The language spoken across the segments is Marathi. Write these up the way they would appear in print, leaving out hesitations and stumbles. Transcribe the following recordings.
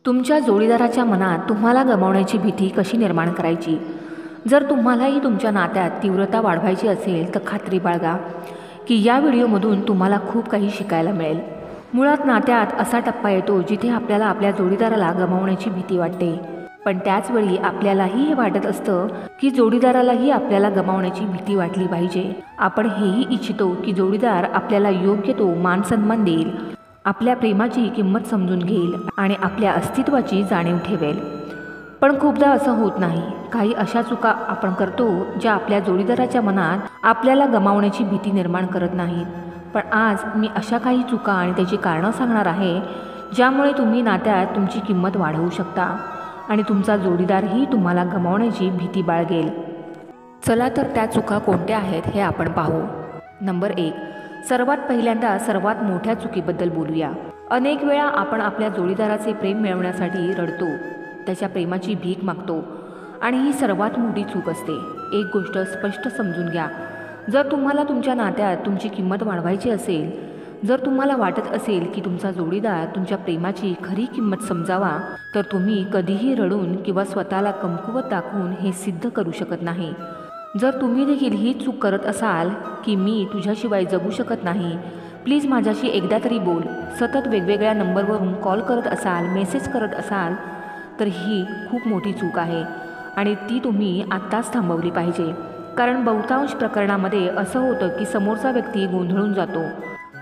तुमच्या जोडीदाराच्या मनात तुम्हाला गमावण्याची भीती कशी निर्माण करायची? जर तुम्हालाही तुमच्या नात्यात तीव्रता वाढवायची असेल तर खात्री बाळगा की या व्हिडिओमधून तुम्हाला खूप काही शिकायला मिळेल. मुळात नात्यात असा टप्पा येतो जिथे आपल्याला आपल्या जोडीदाराला गमावण्याची भीती वाटते, पण त्याचवेळी आपल्यालाही हे वाटत असतं की जोडीदारालाही आपल्याला गमावण्याची भीती वाटली पाहिजे. आपण हेही इच्छितो की जोडीदार आपल्याला योग्य तो मान सन्मान देईल, आपल्या प्रेमाची किंमत समजून घेईल आणि आपल्या अस्तित्वाची जाणीव ठेवेल. पण खूपदा असं होत नाही. काही अशा चुका आपण करतो ज्या आपल्या जोडीदाराच्या मनात आपल्याला गमावण्याची भीती निर्माण करत नाहीत. पण आज मी अशा काही चुका आणि त्याची कारणं सांगणार आहे ज्यामुळे तुम्ही नात्यात तुमची किंमत वाढवू शकता आणि तुमचा जोडीदारही तुम्हाला गमावण्याची भीती बाळगेल. चला तर त्या चुका कोणत्या आहेत हे आपण पाहू. नंबर 1. सर्वात पहिल्यांदा सर्वात मोठ्या चुकीबद्दल बोलूया. अनेक वेळा आपण आपल्या जोडीदाराचे प्रेम मिळवण्यासाठी रडतो, त्याच्या प्रेमाची भीक मागतो आणि ही सर्वात मोठी चूक असते. एक गोष्ट स्पष्ट समजून घ्या, जर तुम्हाला तुमच्या नात्यात तुमची किंमत वाढवायची असेल, जर तुम्हाला वाटत असेल की तुमचा जोडीदार तुमच्या प्रेमाची खरी किंमत समजावा, तर तुम्ही कधीही रडून किंवा स्वतःला कमकुवत दाखवून हे सिद्ध करू शकत नाही. जर तुम्ही देखील ही चूक करत असाल की मी तुझ्याशिवाय जगू शकत नाही, प्लीज माझ्याशी एकदा तरी बोल, सतत वेगवेगळ्या नंबरवरून कॉल करत असाल, मेसेज करत असाल, तर ही खूप मोठी चूक आहे आणि ती तुम्ही आत्ताच थांबवली पाहिजे. कारण बहुतांश प्रकरणामध्ये असं होतं की समोरचा व्यक्ती गोंधळून जातो.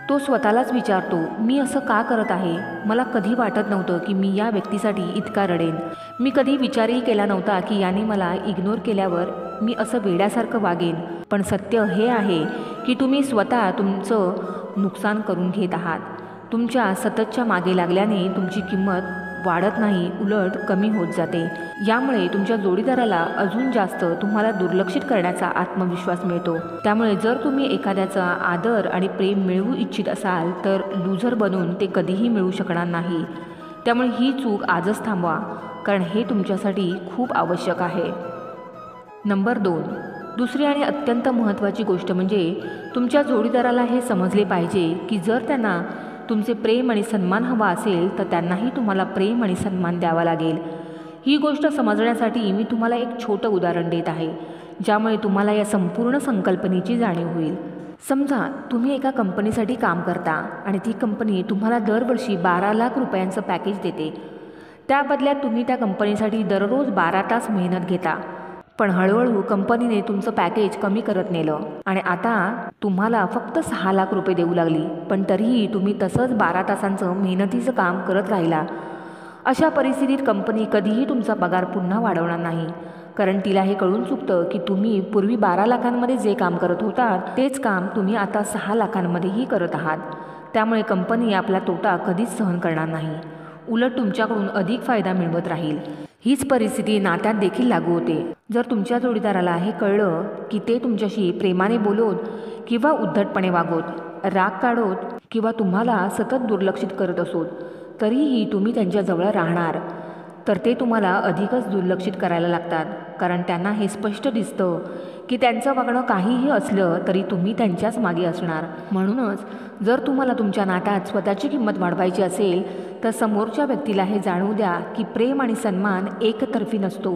तो स्वतःलाच विचारतो, मी असं का करत आहे? मला कधी वाटत नव्हतं की मी या व्यक्तीसाठी इतका रडेन. मी कधी विचारही केला नव्हता की याने मला इग्नोर केल्यावर मी असं वेड्यासारखं वागेन. पण सत्य हे आहे की तुम्ही स्वतः तुमचं नुकसान करून घेत आहात. तुमच्या सततच्या मागे लागल्याने तुमची किंमत वाढत नाही, उलट कमी होत जाते. यामुळे तुमच्या जोडीदाराला अजून जास्त तुम्हाला दुर्लक्षित करण्याचा आत्मविश्वास मिळतो. त्यामुळे जर तुम्ही एखाद्याचा आदर आणि प्रेम मिळवू इच्छित असाल तर लूझर बनून ते कधीही मिळू शकणार नाही. त्यामुळे ही चूक आजच थांबवा, कारण हे तुमच्यासाठी खूप आवश्यक आहे. नंबर 2. दुसरी आणि अत्यंत महत्त्वाची गोष्ट म्हणजे तुमच्या जोडीदाराला हे समजले पाहिजे की जर त्यांना तुमचे प्रेम आणि सन्मान हवा असेल तर त्यांनाही तुम्हाला प्रेम आणि सन्मान द्यावा लागेल. ही गोष्ट समजण्यासाठी मी तुम्हाला एक छोटं उदाहरण देत आहे, ज्यामुळे तुम्हाला या संपूर्ण संकल्पनेची जाणीव होईल. समजा तुम्ही एका कंपनीसाठी काम करता आणि ती कंपनी तुम्हाला दरवर्षी 12 लाख रुपयांचं पॅकेज देते. त्या बदल्यात तुम्ही त्या कंपनीसाठी दररोज 12 तास मेहनत घेता. पण हळूहळू कंपनीने तुमचं पॅकेज कमी करत नेलं आणि आता तुम्हाला फक्त 6 लाख रुपये देऊ लागली. पण तरीही तुम्ही तसंच 12 तासांचं मेहनतीचं काम करत राहिला. अशा परिस्थितीत कंपनी कधीही तुमचा पगार पुन्हा वाढवणार नाही, कारण तिला हे कळून चुकतं की तुम्ही पूर्वी 12 लाखांमध्ये जे काम करत होता तेच काम तुम्ही आता 6 लाखांमध्येही करत आहात. त्यामुळे कंपनी आपला तोटा कधीच सहन करणार नाही, उलट तुमच्याकडून अधिक फायदा मिळवत राहील. हीच परिस्थिती नात्यात देखील लागू होते. जर तुमच्या जोडीदाराला हे कळलं की ते तुमच्याशी प्रेमाने बोलत किंवा उद्धटपणे वागत, राग काढत किंवा तुम्हाला सतत दुर्लक्षित करत असोत, तरीही तुम्ही त्यांच्याजवळ राहणार, तर ते तुम्हाला अधिकच दुर्लक्षित करायला लागतात. कारण त्यांना हे स्पष्ट दिसतं की त्यांचं वागणं काहीही असलं तरी तुम्ही त्यांच्याच मागे असणार. म्हणूनच जर तुम्हाला तुमच्या नात्यात स्वतःची किंमत वाढवायची असेल तर समोरच्या व्यक्तीला हे जाणवू द्या की प्रेम आणि सन्मान एकतर्फी नसतो,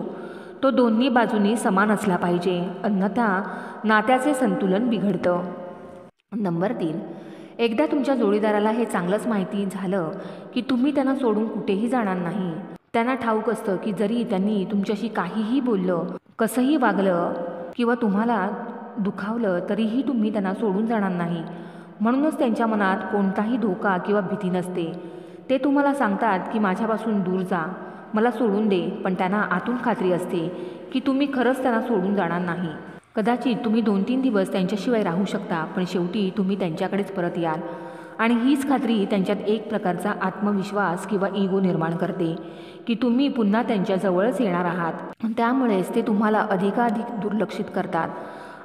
तो दोन्ही बाजूंनी समान असला पाहिजे, अन्यथा नात्याचे संतुलन बिघडतं. नंबर 3. एकदा तुमच्या जोडीदाराला हे चांगलंच माहिती झालं की तुम्ही त्यांना सोडून कुठेही जाणार नाही. त्यांना ठाऊक असतं की जरी त्यांनी तुमच्याशी काहीही बोललं, कसंही वागलं किंवा तुम्हाला दुखावलं तरीही तुम्ही त्यांना सोडून जाणार नाही. म्हणूनच त्यांच्या मनात कोणताही धोका किंवा भीती नसते. ते तुम्हाला सांगतात की माझ्यापासून दूर जा, मला सोडून दे, पण त्यांना आतून खात्री असते की तुम्ही खरंच त्यांना सोडून जाणार नाही. कदाचित तुम्ही 2-3 दिवस त्यांच्याशिवाय राहू शकता, पण शेवटी तुम्ही त्यांच्याकडेच परत याल आणि हीच खात्री त्यांच्यात एक प्रकारचा आत्मविश्वास किंवा इगो निर्माण करते की तुम्ही पुन्हा त्यांच्याजवळच येणार आहात. त्यामुळेच ते तुम्हाला अधिकाधिक दुर्लक्षित करतात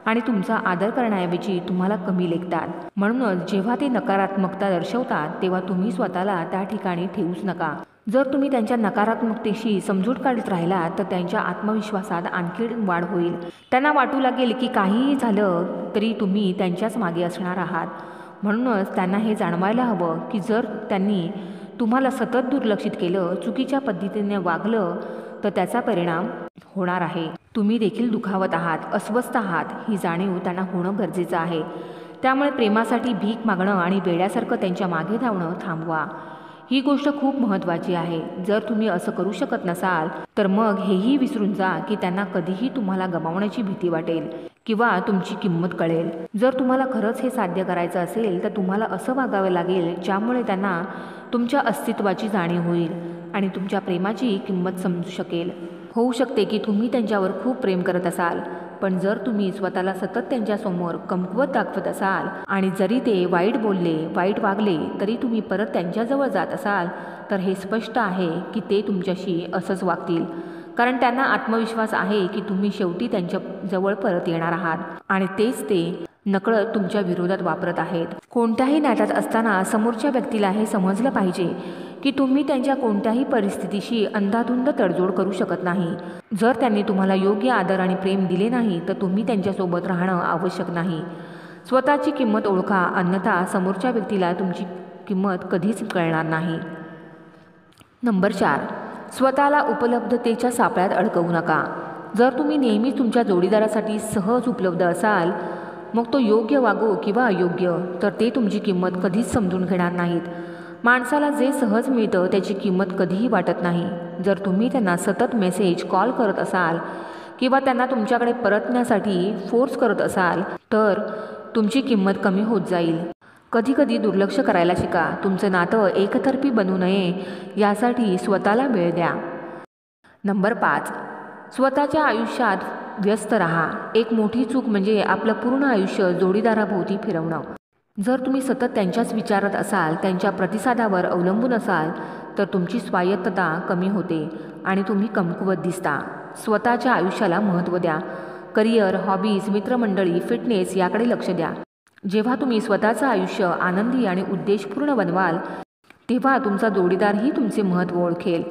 आणि तुमचा आदर करण्याऐवजी तुम्हाला कमी लेखतात. म्हणूनच जेव्हा ते नकारात्मकता दर्शवतात तेव्हा तुम्ही स्वतःला त्या ठिकाणी ठेवूच नका. जर तुम्ही त्यांच्या नकारात्मकतेशी समजूत काढत राहिला तर त्यांच्या आत्मविश्वासात आणखी वाढ होईल. त्यांना वाटू लागेल की काहीही झालं तरी तुम्ही त्यांच्याच मागे असणार आहात. म्हणूनच त्यांना हे जाणवायला हवं की जर त्यांनी तुम्हाला सतत दुर्लक्षित केलं, चुकीच्या पद्धतीने वागलं तर त्याचा परिणाम होणार आहे. तुम्ही देखील दुखावत आहात, अस्वस्थ आहात ही जाणीव त्यांना होणं गरजेचं आहे. त्यामुळे प्रेमासाठी भीक मागणं आणि वेड्यासारखं त्यांच्या मागे धावणं थांबवा. ही गोष्ट खूप महत्त्वाची आहे. जर तुम्ही असं करू शकत नसाल तर मग हेही विसरून जा की त्यांना कधीही तुम्हाला गमावण्याची भीती वाटेल किंवा तुमची किंमत कळेल. जर तुम्हाला खरंच हे साध्य करायचं असेल तर तुम्हाला असं वागावं लागेल ज्यामुळे त्यांना तुमच्या अस्तित्वाची जाणीव होईल आणि तुमच्या प्रेमाची किंमत समजू शकेल. होऊ शकते की तुम्ही त्यांच्यावर खूप प्रेम करत असाल, पण जर तुम्ही स्वतःला सतत त्यांच्यासमोर कमकुवत दाखवत असाल आणि जरी ते वाईट बोलले, वाईट वागले तरी तुम्ही परत त्यांच्याजवळ जात असाल तर हे स्पष्ट आहे की ते तुमच्याशी असंच वागतील. कारण त्यांना आत्मविश्वास आहे की तुम्ही शेवटी त्यांच्या जवळ परत येणार आहात आणि तेच ते नकळत तुमच्या विरोधात वापरत आहेत. कोणत्याही नात्यात असताना समोरच्या व्यक्तीला हे समजलं पाहिजे की तुम्ही त्यांच्या कोणत्याही परिस्थितीशी अंधाधुंद तडजोड करू शकत नाही. जर त्यांनी तुम्हाला योग्य आदर आणि प्रेम दिले नाही तर तुम्ही त्यांच्यासोबत राहणं आवश्यक नाही. स्वतःची किंमत ओळखा, अन्यथा समोरच्या व्यक्तीला तुमची किंमत कधीच कळणार नाही. नंबर 4, स्वतःला उपलब्धतेच्या सापळ्यात अडकवू नका. जर तुम्ही नेहमीच तुमच्या जोडीदारासाठी सहज उपलब्ध असाल, मग तो योग्य वागो किंवा अयोग्य, तर ते तुमची किंमत कधीच समजून घेणार नाहीत. माणसाला जे सहज मिळतं त्याची किंमत कधीही वाटत नाही. जर तुम्ही त्यांना सतत मेसेज, कॉल करत असाल किंवा त्यांना तुमच्याकडे परतण्यासाठी फोर्स करत असाल तर तुमची किंमत कमी होत जाईल. कधीकधी दुर्लक्ष करायला शिका. तुमचं नातं एकतर्फी बनू नये यासाठी स्वतःला वेळ द्या. नंबर 5, स्वतःच्या आयुष्यात व्यस्त राहा. एक मोठी चूक म्हणजे आपलं पूर्ण आयुष्य जोडीदाराभोवती फिरवणं. जर तुम्ही सतत त्यांच्याच विचारात असाल, त्यांच्या प्रतिसादावर अवलंबून असाल तर तुमची स्वायत्तता कमी होते आणि तुम्ही कमकुवत दिसता. स्वतःच्या आयुष्याला महत्त्व द्या. करिअर, हॉबीज, मित्रमंडळी, फिटनेस याकडे लक्ष द्या. जेव्हा तुम्ही स्वतःचं आयुष्य आनंदी आणि उद्देशपूर्ण बनवाल तेव्हा तुमचा जोडीदारही तुमचे महत्त्व ओळखेल.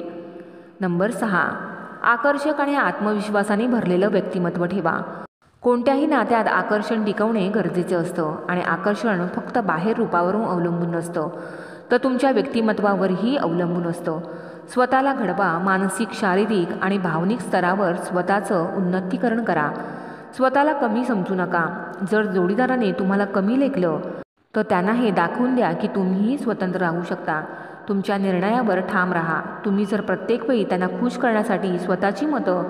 नंबर 6, आकर्षक आणि आत्मविश्वासाने भरलेलं व्यक्तिमत्व ठेवा. कोणत्याही नात्यात आकर्षण टिकवणे गरजेचे असतं आणि आकर्षण फक्त बाहेर रूपावरून अवलंबून नसतं तर तुमच्या व्यक्तिमत्वावरही अवलंबून असतं. स्वतःला घडवा. मानसिक, शारीरिक आणि भावनिक स्तरावर स्वतःचं उन्नतीकरण करा. स्वतःला कमी समजू नका. जर जोडीदाराने तुम्हाला कमी लेखलं तर त्यांना हे दाखवून द्या की तुम्हीही स्वतंत्र राहू शकता. तुमच्या निर्णयावर ठाम राहा. तुम्ही जर प्रत्येक वेळी त्यांना खुश करण्यासाठी स्वतःची मतं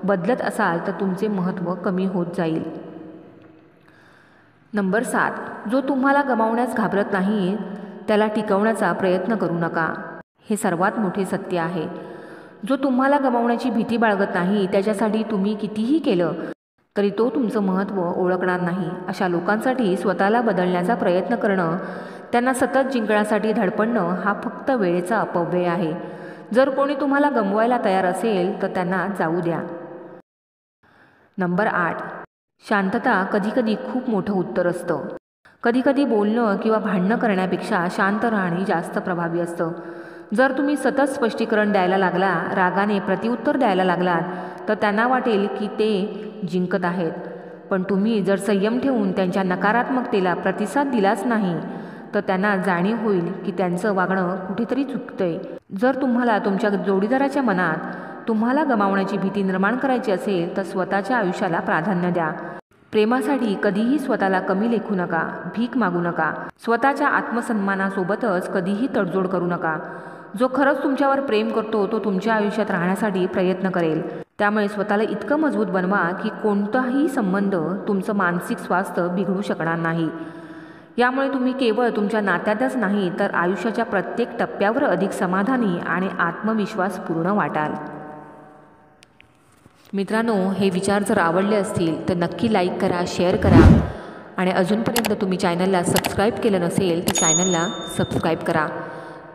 बदलत असाल तर तुमचे महत्त्व कमी होत जाईल. नंबर 7, जो तुम्हाला गमावण्यास घाबरत नाही त्याला टिकवण्याचा प्रयत्न करू नका. हे सर्वात मोठे सत्य आहे. जो तुम्हाला गमावण्याची भीती बाळगत नाही त्याच्यासाठी तुम्ही कितीही केलं तरी तो तुमचं महत्त्व ओळखणार नाही. अशा लोकांसाठी स्वतःला बदलण्याचा प्रयत्न करणं, त्यांना सतत जिंकण्यासाठी धडपडणं हा फक्त वेळेचा अपव्यय आहे. जर कोणी तुम्हाला गमवायला तयार असेल तर त्यांना जाऊ द्या. नंबर 8, शांतता कधीकधी खूप मोठं उत्तर असतं. कधीकधी बोलणं किंवा भांडणं करण्यापेक्षा शांत राहणे जास्त प्रभावी असतं. जर तुम्ही सतत स्पष्टीकरण द्यायला लागला, रागाने प्रत्युत्तर द्यायला लागलात तर त्यांना वाटेल की ते जिंकत आहेत. पण तुम्ही जर संयम ठेवून त्यांच्या नकारात्मकतेला प्रतिसाद दिलाच नाही तर त्यांना जाणीव होईल की त्यांचं वागणं कुठेतरी चुकतंय. जर तुम्हाला तुमच्या जोडीदाराच्या मनात तुम्हाला गमावण्याची भीती निर्माण करायची असेल तर स्वतःच्या आयुष्याला प्राधान्य द्या. प्रेमासाठी कधीही स्वतःला कमी लेखू नका, भीक मागू नका. स्वतःच्या आत्मसन्मानासोबतच कधीही तडजोड करू नका. जो खरंच तुमच्यावर प्रेम करतो तो तुमच्या आयुष्यात राहण्यासाठी प्रयत्न करेल. त्यामुळे स्वतःला इतकं मजबूत बनवा की कोणताही संबंध तुमचं मानसिक स्वास्थ्य बिघडू शकणार नाही. यामुळे तुम्ही केवळ तुमच्या नात्यातच नाही तर आयुष्याच्या प्रत्येक टप्प्यावर अधिक समाधानी आणि आत्मविश्वासपूर्ण वाटाल. मित्रांनो, हे विचार जर आवडले असतील तर नक्की लाईक करा, शेअर करा आणि अजूनपर्यंत तुम्ही चॅनलला सबस्क्राईब केलं नसेल तर चॅनलला सबस्क्राईब करा.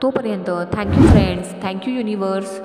तोपर्यंत थँक्यू फ्रेंड्स, थँक्यू युनिवर्स.